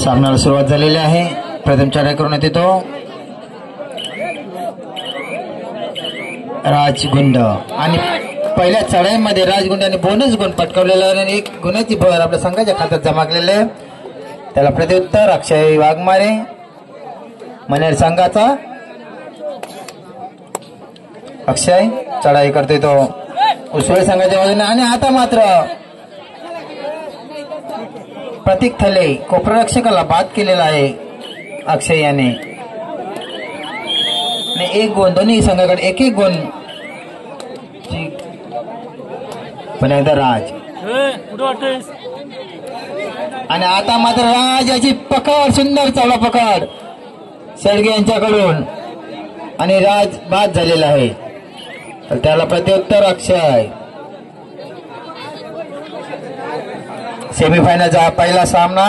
सामन्याला सुरुवात झालेली आहे. प्रथम चढाई करून येतो राजगुंड आणि पहिल्या चढाईमध्ये राजगुंडाने बोनस गुण पटकावलेला आणि एक गुणाची भर आपल्या संघाच्या खात्यात जमा केलेले आहे. त्याला प्रत्युत्तर अक्षय वाघमारे मनेर संघाचा. अक्षय चढाई करतोय तो उसळे संघाच्या बाजूने आणि आता मात्र प्रतीक थले कोपररक्षकाला बाद केलेला आहे अक्षय याने. एक गुण दोन्ही संघाकडे एक एक गुण. पुन्हा एकदा राज आणि आता मात्र राज याची पकड सुंदर चावला पकड शेडगे यांच्याकडून आणि राज बाद झालेला आहे. तर त्याला प्रत्युत्तर अक्षय. सेमीफायनलचा पहिला सामना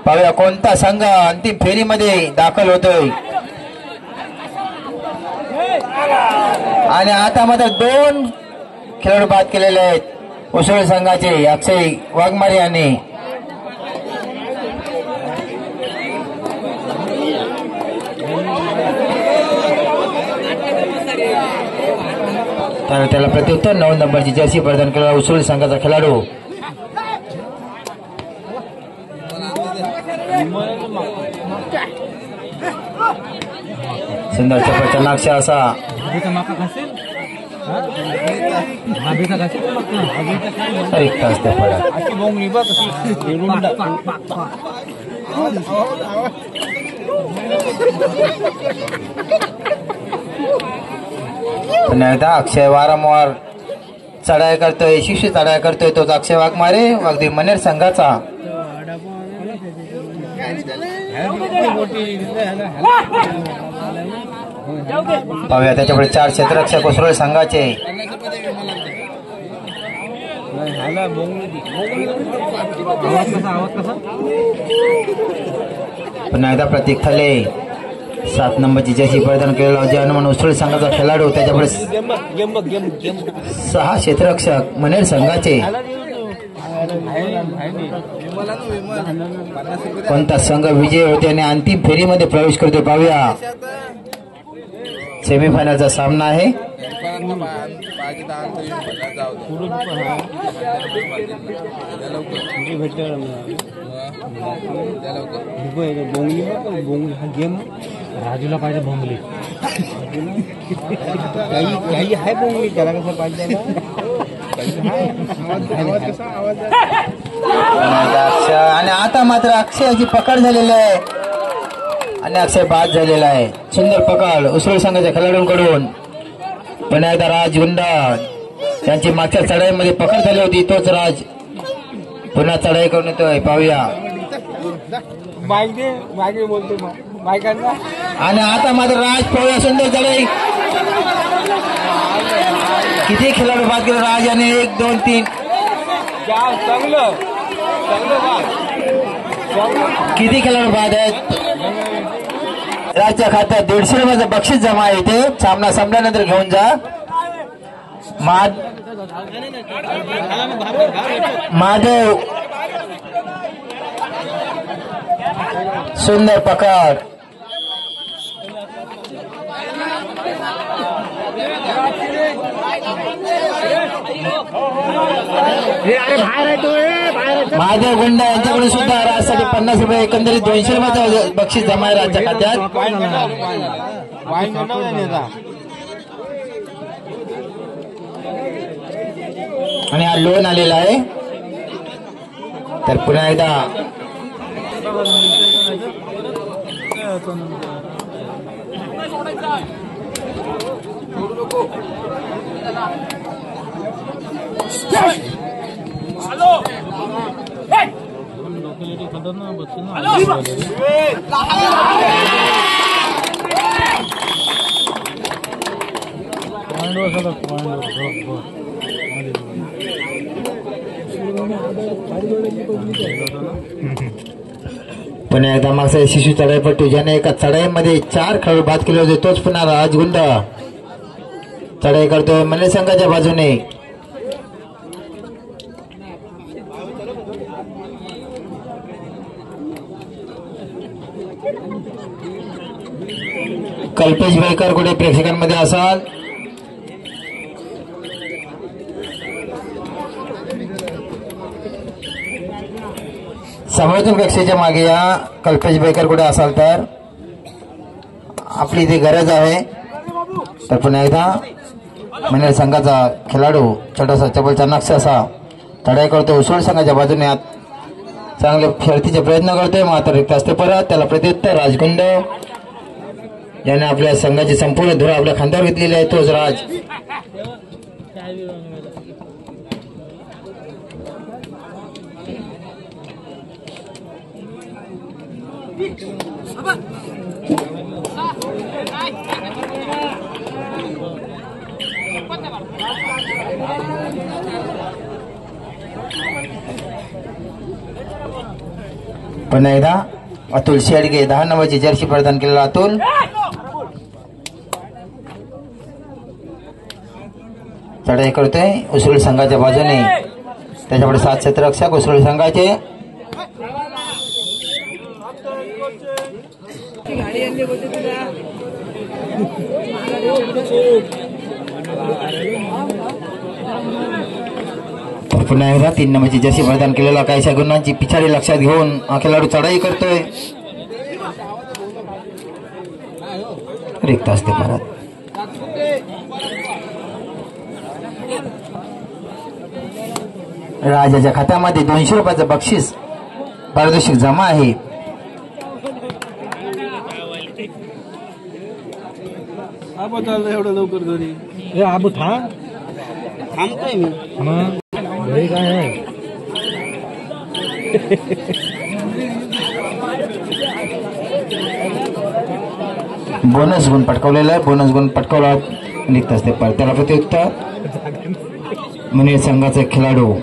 पाहूया कोणता संघ अंतिम फेरीमध्ये दाखल होतोय. आणि आता मात्र दोन खेळाडू बाद केलेले आहेत उसळे संघाचे अक्षय वाघमारे यांनी. तर त्याला प्रत्युत्तर 9 नंबरची जर्सी प्रदान केलेला उसळे संघाचा खेळाडू. सुंदर चपळचा नाक्ष असा एक तास त्या पडा पुन्हा एकदा अक्षय वारंवार चढाई करतोय शिष्य चढाई करतोय तोच अक्षय वाघमारे अगदी मनेर संघाचा. पाहूया त्याच्यापुढे 4 क्षेत्ररक्षक उसळे संघाचे. पुन्हा एकदा प्रतीक थले 7 नंबरची जर्सी परिधान केलेला जे हनुमान उसळे संघाचा खेळाडू. त्याच्यापुढे 6 क्षेत्ररक्षक मनेर संघाचे. कोणता संघ विजय होते आणि अंतिम फेरीमध्ये प्रवेश करतो पाहूया. सेमीफायनलचा सामना आहे. राजूला पाहिजे बोंबली काही आहे बोंबली त्याला कसं पाहिजे. आणि आता मात्र अक्षयाची पकड झालेली आहे आणि अक्षय बाद झालेला आहे. सुंदर पकड उसळे संघाच्या खेळाडूंकडून. पुन्हा एकदा राजगुंड यांची मागच्या चढाईमध्ये पकड झाली होती तोच राज पुन्हा चढाई करून येतोय पाहूया. आणि आता मात्र राज पाहूया सुंदर चढाई. किती खेळाडू बाद केले राज याने 1 2 3 किती खेळाडू बाद आहेत. राजच्या खात्यात 150 रुपयाचं बक्षीस जमा आहे. इथे सामना संपल्यानंतर घेऊन जा. महादेव सुंदर पकड. महादेव गुंड यांच्याकडून सुद्धा राजसाठी 50 रुपये एकंदरीत 200 रुपयाचं बक्षीस जमा आहे राजच्या खात्यात. आणि हा लोन आलेला आहे. तर पुन्हा एकदा पुन्हा एकदा मागचा शिशू चढाईपट्टू ज्याने एका चढाईमध्ये 4 खेळाडू बाद केले होते तोच पुन्हा राजगुंड चढाई करतोय मने संघाच्या बाजूने. कल्पेश भाईकर कुठे प्रेक्षकांमध्ये असाल समोरच्या कक्षेच्या मागे या. कल्पेश भाईकर कुठे असाल तर आपली इथे गरज आहे. तर पुन्हा एकदा म्हणजे संघाचा खेळाडू छोटासा चपलचा नक्षा असा चढाई करतो उसळ संघाच्या बाजूने चांगले खेळतीचे प्रयत्न करतोय मात्र रिक्त असते परत त्याला प्रत्युत्तर राजगुंड याने आपल्या संघाची संपूर्ण धुरा आपल्या खांद्यावर घेतलेली आहे तोच राज. पुन्हा एकदा अतुल शेडगे 10 नंबरची जर्सी प्रदान केलेला अतुल चढाई करतोय उसळ संघाच्या बाजूने. त्याच्यापुढे 7 क्षेत्ररक्षक उसळ संघाचे. पुन्हा एकदा 3 नंबरची जर्सी प्रदान केलेला काहीशा गुणांची पिछाडी लक्षात घेऊन हा खेळाडू चढाई करतोय. रिक्त असते परत. राजाच्या खात्यामध्ये 200 रुपयाचं बक्षीस पारितोषिक जमा आहे. एवढं लवकर घरी आबू थांबतोय मी घरी काय आहे. बोनस गुण पटकावलेला आहे. बोनस गुण पटकावला निघत असते पण त्याला प्रत्युत्तर म्हणजे संघाचा खेळाडू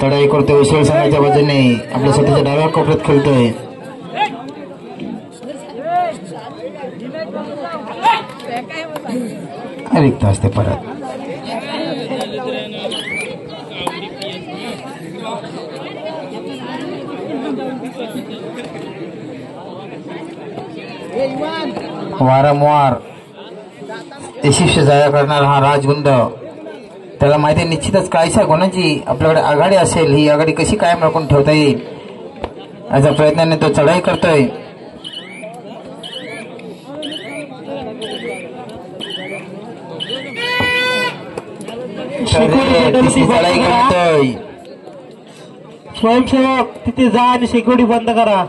चढाई करतोय उसळ संघाच्या बाजूने आपल्या स्वतःच्या डाव्या कोपऱ्यात खेळतोय. रिक्त असते परत. वारंवार यशस्वी जाया करणारा हा राजगुंड त्याला माहिती आहे निश्चितच काहीशा गुणांची आपल्याकडे आघाडी असेल. ही आघाडी कशी कायम राखून ठेवता येईल याच्या प्रयत्नाने तो चढाई करतोय. चढाई करतोय. स्वयंसेवक तिथे जा आणि सिक्युरिटी बंद करा.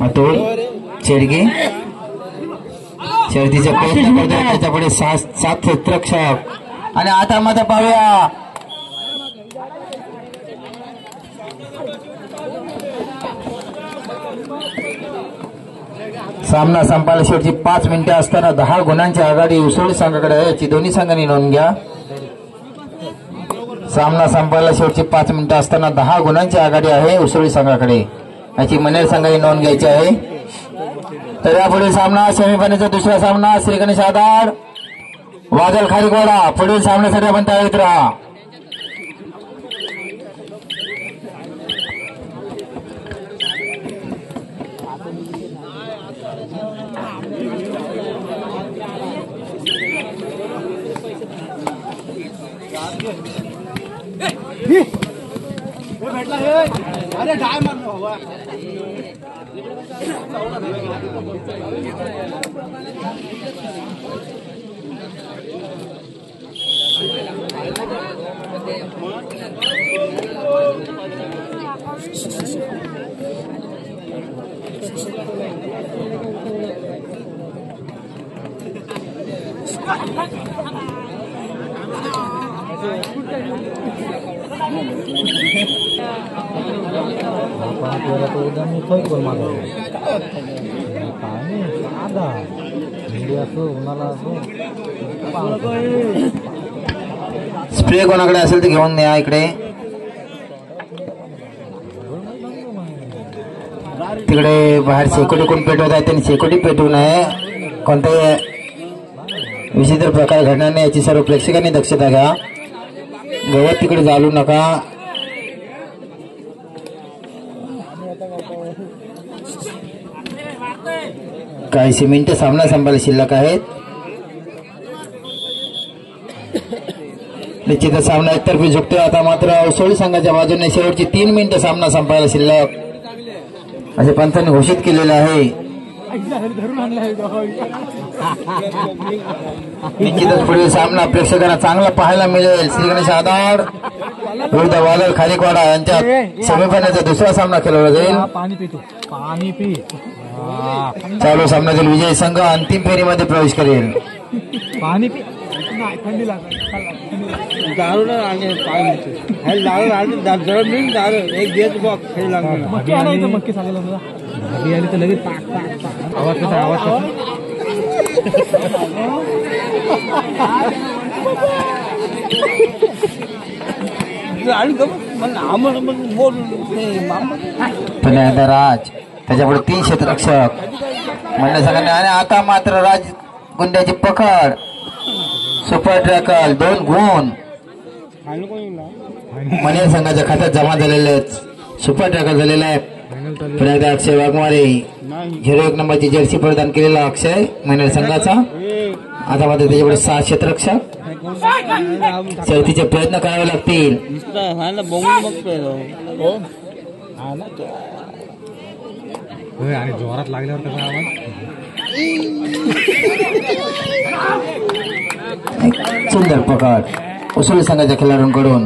अतुल शेडगे शर्यतीचा प्रयत्न करतोय. त्याच्यापुढे 7 क्षेत्ररक्षक आणि आता मध्ये पाहूया सामना संपायला शेवटची 5 मिनिटे असताना 10 गुणांची आघाडी उसळी संघाकडे आहे याची दोन्ही संघांनी नोंद घ्या. सामना संपायला शेवटची 5 मिनिटे असताना 10 गुणांची आघाडी आहे उसळी संघाकडे याची मनेर संघाने नोंद घ्यायची आहे. तर यापुढील सामना सेमीफायनलचा दुसरा सामना श्री गणेश आधार वादल खारीकवाडा. पुढील सामन्यासाठी आपण तयारीत राहा. अरे काय मारलो हवा स्प्रे कोणाकडे असेल तर घेऊन न्या इकडे. तिकडे बाहेर शेकोटी कोण पेटवत आहे त्यांनी शेकोटी पेटवू नये. कोणताही विचित्र प्रकार घडणार नाही याची सर्व प्रेक्षकांनी दक्षता घ्या. गवत तिकडे जाळू नका. काही मिनिटं सामना संपायला शिल्लक आहेत. निश्चित सामना एकतर्फी झुकतोय. आता मात्र उसोळी संघाच्या बाजूने शेवटची 3 मिनिटं सामना संपायला शिल्लक असे पंथांनी घोषित केलेले आहे. निश्चितच पुढील सामना प्रेक्षकांना चांगला पाहायला मिळेल. श्री गणेश आधार विरुद्ध वादळ खारीकवाडा यांच्यात सेमीफायनलचा दुसरा सामना खेळवला जाईल. चालू सामन्यातील विजयी संघ अंतिम फेरीमध्ये प्रवेश करेल. राज त्याच्यापुढे 3 क्षेत्ररक्षक म्हणण्या संघाने. आणि आता मात्र राज गुंड्याची पकड. सुपर ट्रॅकल 2 गुण मनेर संघाच्या खात्यात जमा झालेले आहेत. सुपर ट्रॅकल झालेला आहे. पुन्हा एकदा अक्षय वाघमारे 01 नंबरची जर्सी प्रदान केलेला अक्षय मनेर संघाचा. आता मात्र त्याच्यापुढे 6 क्षेत्ररक्षक. शर्तीचे प्रयत्न करावे लागतील. आणि जोरात लागल्यावर त्याचा आवाज सुंदर पकड उसोळी संघाच्या खेळाडूंकडून.